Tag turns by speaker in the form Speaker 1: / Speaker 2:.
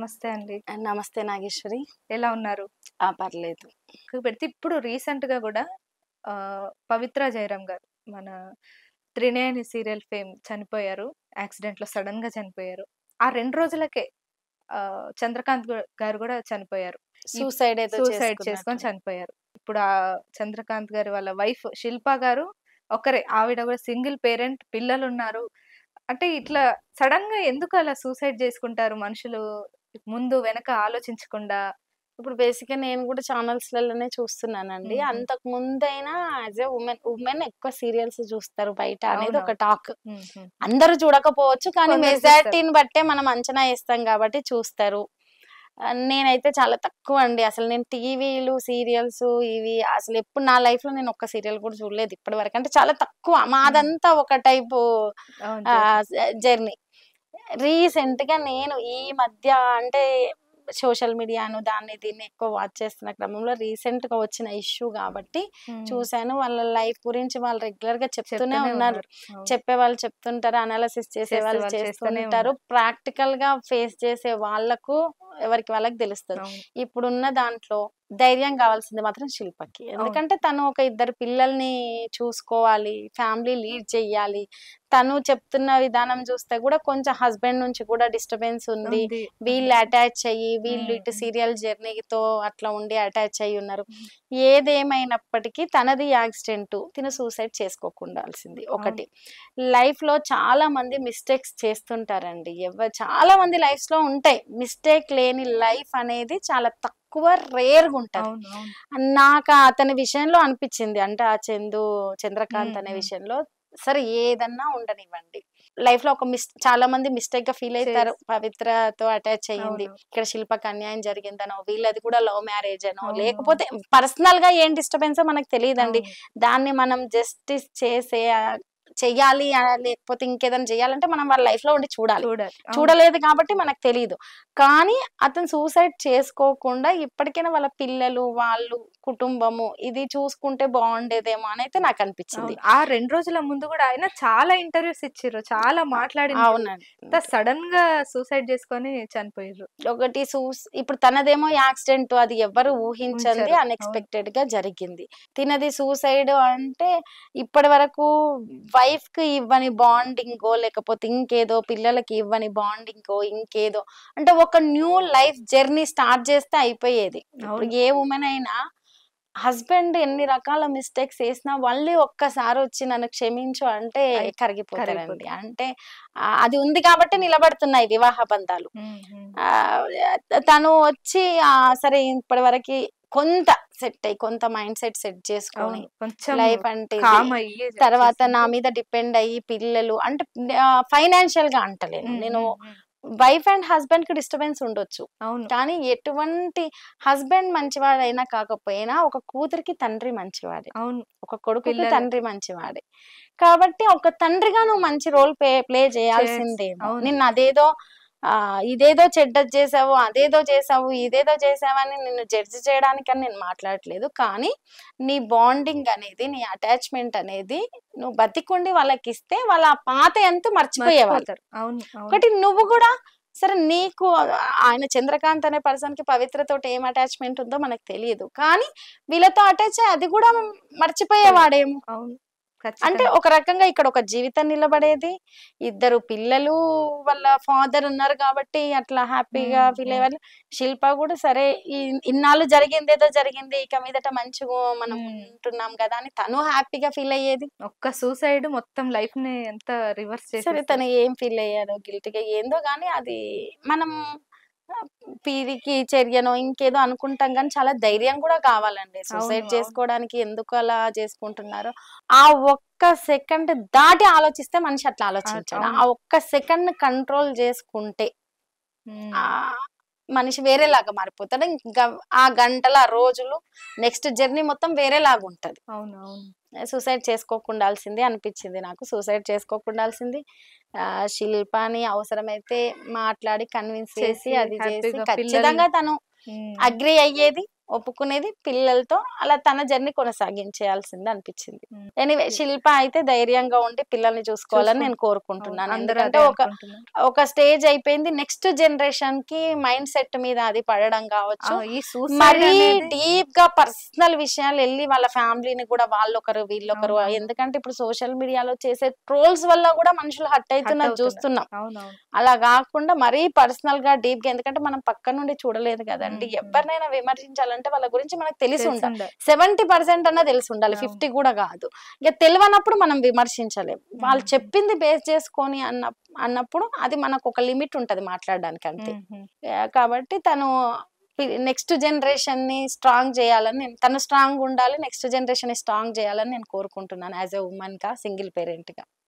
Speaker 1: నమస్తే అండి.
Speaker 2: నమస్తే నాగేశ్వరి.
Speaker 1: ఎలా ఉన్నారు?
Speaker 2: పర్లేదు.
Speaker 1: పెడితే ఇప్పుడు రీసెంట్‌గా గూడా 'పవిత్ర జయరాం' గారు మన 'త్రినేని' సీరియల్ ఫేమ్ చనిపోయారు. యాక్సిడెంట్‌లో సడెన్‌గా చనిపోయారు. ఆ 2 రోజులకే 'చంద్రకాంత్' గారు గూడా చనిపోయారు.
Speaker 2: సూసైడ్ ఏదో
Speaker 1: సూసైడ్ చేసుకొని
Speaker 2: చేసుకున్నట్టు.
Speaker 1: చనిపోయారు. ఇప్పుడు 'చంద్రకాంత్' గారి వాళ్ళ వైఫ్ 'శిల్ప' గారు ఒక్కరే. ఆవిడ గూడా సింగిల్ పేరెంట్. పిల్లలున్నారు. అంటే ఇట్లా సడెన్‌గా ఎందుకు అలా సూసైడ్ జేసుకుంటారు మనుషులు? ముందు వెనక ఆలోచించకుండా.
Speaker 2: ఇప్పుడు బేసిక్‌గా నేను కూడా ఛానల్స్‌లలోనే చూస్తున్నానండి.
Speaker 1: హుహు.
Speaker 2: అంతకు ముందైనా యాస్ ఎ వుమెన్ ఎక్కువ సీరియల్స్ చూస్తారు బయట అనేది ఒక
Speaker 1: అవునవును.
Speaker 2: టాక్.
Speaker 1: హుహు.
Speaker 2: అందరూ చూడకపోవచ్చు కానీ
Speaker 1: కొందరు చూస్తారు.
Speaker 2: మెజారిటీని బట్టే మనం అంచనా ఏస్తాం కాబట్టి చూస్తారు. నేనైతే చాలా తక్కువండి. అసలు నేను టీవీలు, సీరియల్స్ ఇవి అసలెప్పుడు నా లైఫ్‌లో నేను ఒక్క సీరియల్ కూడా చూడలేదు ఇప్పటి వరకు. అంటే చాలా తక్కువ.
Speaker 1: హ్మ్.
Speaker 2: మాదంతా ఒక టైపు
Speaker 1: అవును. జర్నీ.
Speaker 2: ఆహ్, జర్నీ. రీసెంట్‌గా నేను ఈ మధ్య అంటే సోషల్ మీడియాను దాన్ని దీన్ని ఎక్కువ వాచ్ చేస్తున్న క్రమంలో రీసెంట్‌గా వచ్చిన ఇష్యూ గాబట్టి
Speaker 1: హ్మ్.
Speaker 2: చూసాను. వాళ్ళ లైఫ్ గురించి వాళ్ళు రెగ్యులర్‌గా చెప్తూనే
Speaker 1: చెప్తూనే
Speaker 2: ఉన్నారు.
Speaker 1: ఉన్నారు. అవును.
Speaker 2: చెప్పేవాళ్ళు చెప్తుంటారు. అనాలిసిస్ చేసేవాళ్ళు
Speaker 1: చేసేవాళ్ళు చేస్తూనే
Speaker 2: చేస్తుంటారు.
Speaker 1: ఉన్నారు.
Speaker 2: ప్రాక్టికల్‌గా ఫేస్ చేసే వాళ్ళకు ఎవరికి వాళ్ళకి తెలుస్తది.
Speaker 1: అవును.
Speaker 2: ఇప్పుడున్న దాంట్లో ధైర్యం కావాల్సింది మాత్రం శిల్పకి.
Speaker 1: అవును.
Speaker 2: ఎందుకంటే తను ఒక ఇద్దరు పిల్లల్ని చూసుకోవాలి. ఫ్యామిలీ లీడ్ చెయ్యాలి. తను చెప్తున్న విధానం చూస్తే కూడా కొంచెం హస్బెండ్ నుంచి కూడా డిస్టర్బెన్స్ ఉంది.
Speaker 1: ఉంది.
Speaker 2: వీళ్ళు అటాచ్ అయ్యి వీళ్ళు
Speaker 1: హ్మ్.
Speaker 2: ఇటు
Speaker 1: హ్మ్.
Speaker 2: సీరియల్ జర్నీతో అట్లా ఉండి అటాచ్ అయ్యి ఉన్నారు.
Speaker 1: హ్మ్.
Speaker 2: ఏదేమైనప్పటికీ తనది యాక్సిడెంట్. తిను సూసైడ్ చేసుకోకుండాల్సింది
Speaker 1: అవును.
Speaker 2: ఒకటి. లైఫ్‌లో చాలా మంది మిస్టేక్స్ చేస్తుంటారండి. చాలా మంది లైఫ్స్‌లో ఉంటాయి. మిస్టేక్ లేని లైఫ్ అనేది చాలా తక్కువ రేర్‌గుంటది.
Speaker 1: అవును. అవును.
Speaker 2: నాకు అతని విషయంలో అనిపిచ్చింది. అంటే ఆ చంద్రకాంత్
Speaker 1: హ్మ్.
Speaker 2: అనే
Speaker 1: హ్మ్.
Speaker 2: విషయంలో సరే ఏదన్నా ఉండనివ్వండి. లైఫ్‌లో ఒక చాలా మంది మిస్టేక్‌గా ఫీల్ అయితారు.
Speaker 1: చేస్
Speaker 2: పవిత్రతో అటాచ్ అయ్యింది.
Speaker 1: అవును.
Speaker 2: ఇక్కడ శిల్పకి అన్యాయం జరిగిందనో, వీళ్ళది కూడా లవ్ మ్యారేజ్ అనో,
Speaker 1: అవును. అవును.
Speaker 2: లేకపోతే పర్సనల్‌గా ఏం డిస్టర్బెన్సో మనకు తెలీదండి.
Speaker 1: అవును.
Speaker 2: దాన్ని మనం జస్టిస్ చేసే చెయ్యాలి లేకపోతే ఇంకేదైనా జేయాలంటే మనం వాళ్ళ లైఫ్‌లో ఉండి చూడాలి.
Speaker 1: చూడాలి. అవును.
Speaker 2: చూడలేదు కాబట్టి మనకు తెలీదు. కానీ అతను సూసైడ్ చేసుకోకుండా ఇప్పటికైనా వాళ్ళ పిల్లలు, వాళ్ళు, కుటుంబము ఇది చూసుకుంటే బావుండేదేమో అనైతే నాకనిపిచ్చింది.
Speaker 1: అవును. ఆ 2 రోజుల ముందు గూడా ఆయన చాలా ఇంటర్వ్యూస్ ఇచ్చిర్రు. చాలా మాట్లాడిండ్రు.
Speaker 2: అవునండి.
Speaker 1: సడెన్‌గా సూసైడ్ చేసుకొని చనిపోయిర్రు.
Speaker 2: ఒకటి ఇప్పుడు తనదేమో యాక్సిడెంట్ అది ఎవ్వరు ఊహించంది
Speaker 1: ఉంచారు. అవును.
Speaker 2: అన్‌ఎక్స్‌పెక్టెడ్‌గా జరిగింది. తినది సూసైడ్ అంటే ఇప్పటి వరకు వైఫ్‌కి ఇవ్వని బాండింగో లేకపోతే ఇంకేదో పిల్లలకి ఇవ్వని బాండింగో ఇంకేదో అంటే ఒక న్యూ లైఫ్ జర్నీ స్టార్ట్ చేస్తే అయిపోయేది. ఇప్పుడు
Speaker 1: అవును.
Speaker 2: ఏ వుమెన్ అయినా హస్బెండ్ ఎన్ని రకాల మిస్టేక్స్ చేసినా మళ్ళీ ఒక్కసారొచ్చి నన్ను క్షమించు అంటే
Speaker 1: అయి
Speaker 2: కరిగిపోతారండి.
Speaker 1: కరిగిపోతారు.
Speaker 2: అంటే అది ఉంది కాబట్టే నిలబడుతున్నాయి వివాహ బంధాలు.
Speaker 1: హ్మ్. హ్మ్.
Speaker 2: తను వచ్చి సరే ఇప్పటి వరకి కొంత సెట్ అయ్యి, కొంత మైండ్ సెట్ చేసుకొని,
Speaker 1: అవును. కొంచెం
Speaker 2: లైఫ్ అంటే ఇది.
Speaker 1: కామ్ అయ్యి
Speaker 2: తర్వాత నా
Speaker 1: చేస్తుంటే.
Speaker 2: మీద డిపెండ్ అయ్యి పిల్లలు అంటే ఫైనాన్షియల్‌గా అంటలేను.
Speaker 1: హ్మ్.
Speaker 2: నేను
Speaker 1: హ్మ్. హ్మ్.
Speaker 2: వైఫ్ అండ్ హస్బెండ్‌కి డిస్టర్బెన్స్ ఉండొచ్చు.
Speaker 1: అవును.
Speaker 2: కానీ ఎటువంటి హస్బెండ్ మంచివాడైనా కాకపోయినా ఒక కూతురికి తండ్రి మంచివాడే.
Speaker 1: అవును.
Speaker 2: ఒక కొడుకుకి తండ్రి
Speaker 1: పిల్లలకి
Speaker 2: మంచివాడే. కాబట్టి ఒక తండ్రిగా నువ్వు మంచి రోల్ ప్లే
Speaker 1: చేస్
Speaker 2: చేయాల్సిందేమో.
Speaker 1: అవును.
Speaker 2: నిన్నదేదో ఇదేదో చెడ్డది చేసావు, అదేదో చేసావు, ఇదేదో చేసావని నిన్ను జడ్జ్ చేయడానికని నేను మాట్లాడట్లేదు. కానీ నీ బాండింగ్ అనేది, నీ అటాచ్‌మెంట్ అనేది నువ్వు బతికుండి వాళ్ళకిస్తే వాళ్ళ ఆ పాత ఎంత మర్చిపోయేవాళ్ళు.
Speaker 1: మర్చిపోతారు. అవును. అవును.
Speaker 2: ఒకటి నువ్వు గూడా సరే నీకు ఆయన చంద్రకాంత్ అనే పర్సన్‌కి పవిత్రతోటి ఏం అటాచ్‌మెంట్ ఉందో మనకు తెలీదు. కానీ వీళ్ళతో అటాచ్ అయ్యి అది గూడా
Speaker 1: పోయారు.
Speaker 2: మర్చిపోయేవాడేమో.
Speaker 1: అవును.
Speaker 2: అంటే
Speaker 1: ఖచ్చితంగా.
Speaker 2: ఒక రకంగా ఇక్కడ ఒక జీవితం నిలబడేది. ఇద్దరు పిల్లలు వాళ్ళ ఫాదర్ ఉన్నారు కాబట్టి అట్లా హ్యాపీగా
Speaker 1: హ్మ్.
Speaker 2: ఫీల్
Speaker 1: హ్మ్.
Speaker 2: అయ్యేవాళ్ళు. శిల్ప గూడా సరే ఇన్నాళ్ళు జరిగిందేదో జరిగింది. ఇక మీదట మంచిగా మనం
Speaker 1: హ్మ్.
Speaker 2: ఉంటున్నాం గదా! అని తను హ్యాపీగా ఫీల్ అయ్యేది.
Speaker 1: ఒక్క సూసైడ్ మొత్తం లైఫ్‌ని ఎంత రివర్స్
Speaker 2: సరే
Speaker 1: చేసేస్తది.
Speaker 2: తను ఏం ఫీల్ అయ్యాడో గిల్టీ‌గా ఏందో గాని అది మనం పీరికి చర్యనో ఇంకేదో అనుకుంటాం గానీ చాలా ధైర్యం గూడా కావాలండి.
Speaker 1: అవును.
Speaker 2: సూసైడ్
Speaker 1: అవును.
Speaker 2: చేసుకోవడానికి ఎందుకు అలా చేసుకుంటున్నారో, ఆ ఒక్క సెకండ్ దాటి ఆలోచిస్తే మనిషి అట్లా ఆలోచించడు.
Speaker 1: అవును.
Speaker 2: ఆ ఒక్క సెకండ్‌ని కంట్రోల్ జేసుకుంటే
Speaker 1: హ్మ్.
Speaker 2: ఆహ్, మనిషి వేరేలాగా మారిపోతాడు. ఇంకా ఆ గంటలు, ఆ రోజులు నెక్స్ట్ జర్నీ మొత్తం వేరేలాగుంటది.
Speaker 1: అవును. అవును.
Speaker 2: సూసైడ్ చేసుకోకుండాల్సిందే అనిపిచ్చింది నాకు. సూసైడ్ చేసుకోకుండాల్సింది. శిల్పాని అవసరమైతే మాట్లాడి కన్విన్స్ చేసి,
Speaker 1: చేసి
Speaker 2: అది చేసి
Speaker 1: హ్యాపీగా పిల్లల్ని.
Speaker 2: ఖచ్చితంగా తను
Speaker 1: హ్మ్.
Speaker 2: అగ్రీ అయ్యేది. ఒప్పుకునేది పిల్లలతో అలా తన జర్నీ కొనసాగించేయాల్సింది అనిపించింది.
Speaker 1: హ్మ్.
Speaker 2: ఎనీవే శిల్ప అయితే ధైర్యంగా ఉండి పిల్లల్ని చూసుకోవాలని నేను
Speaker 1: అవును.
Speaker 2: కోరుకుంటున్నాను.
Speaker 1: అందరూ
Speaker 2: ఎందుకంటే
Speaker 1: అదే
Speaker 2: ఒక
Speaker 1: అనుకుంటున్నారు.
Speaker 2: ఒక స్టేజ్ అయిపోయింది. నెక్స్ట్ జనరేషన్ కి మైండ్ సెట్ మీద అది పడడం కావచ్చు.
Speaker 1: ఈ సూసైడ్
Speaker 2: మరీ
Speaker 1: అనేది
Speaker 2: డీప్ గా పర్సనల్ విషయాలు వెళ్ళి వాళ్ళ ఫ్యామిలీని కూడా వాళ్ళొకరు వీళ్ళొకరు,
Speaker 1: అవునవును.
Speaker 2: ఎందుకంటే ఇప్పుడు సోషల్ మీడియాలో చేసే ట్రోల్స్ వల్ల కూడా మనుషులు హట్
Speaker 1: హర్ట్
Speaker 2: అవుతున్నది
Speaker 1: అవుతున్నారు.
Speaker 2: చూస్తున్నాం.
Speaker 1: అవునవును.
Speaker 2: అలా కాకుండా మరీ పర్సనల్ గా డీప్ గా, ఎందుకంటే మనం పక్క నుండి చూడలేదు కదండి.
Speaker 1: హ్మ్. హ్మ్.
Speaker 2: ఎవరినైనా విమర్శించాలంటే వాళ్ళ గురించి మనకు తెలిసి ఉండాలి.
Speaker 1: తెలిసుండాలి.
Speaker 2: 70% అన్నా తెలిసి ఉండాలి,
Speaker 1: అవును.
Speaker 2: 50 కూడా కాదు. ఇక తెలియనప్పుడు మనం విమర్శించలేం. వాళ్ళు
Speaker 1: హ్మ్. హ్మ్.
Speaker 2: చెప్పింది బేస్ చేసుకొని అన్నప్పుడు అది మనకు ఒక లిమిట్ ఉంటది మాట్లాడడానికి అంతే.
Speaker 1: హుహు.
Speaker 2: కాబట్టి తను నెక్స్ట్ జనరేషన్ ని స్ట్రాంగ్ చేయాలని తను స్ట్రాంగ్ ఉండాలి, నెక్స్ట్ జనరేషన్ ని స్ట్రాంగ్ చేయాలని నేను కోరుకుంటున్నాను యాజ్ ఎ ఉమెన్ గా, సింగిల్ పేరెంట్ గా.